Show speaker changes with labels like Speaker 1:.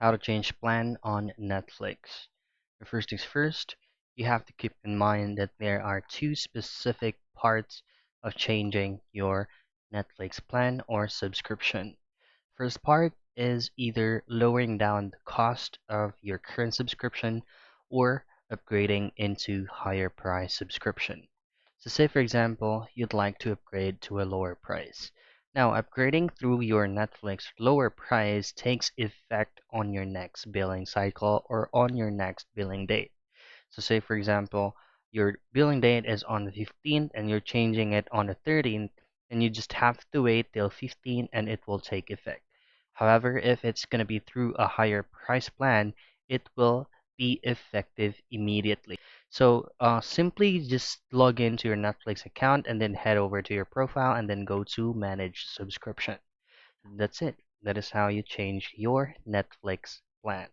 Speaker 1: How to change plan on Netflix. The first things first, you have to keep in mind that there are two specific parts of changing your Netflix plan or subscription. First part is either lowering down the cost of your current subscription or upgrading into higher price subscription. So say for example, you'd like to upgrade to a lower price. Now, upgrading through your Netflix lower price takes effect on your next billing cycle or on your next billing date. So say for example, your billing date is on the 15th and you're changing it on the 13th, and you just have to wait till 15 and it will take effect. However, if it's going to be through a higher price plan, it will be effective immediately. So simply just log into your Netflix account and then head over to your profile and then go to manage subscription. That's it. That is how you change your Netflix plan.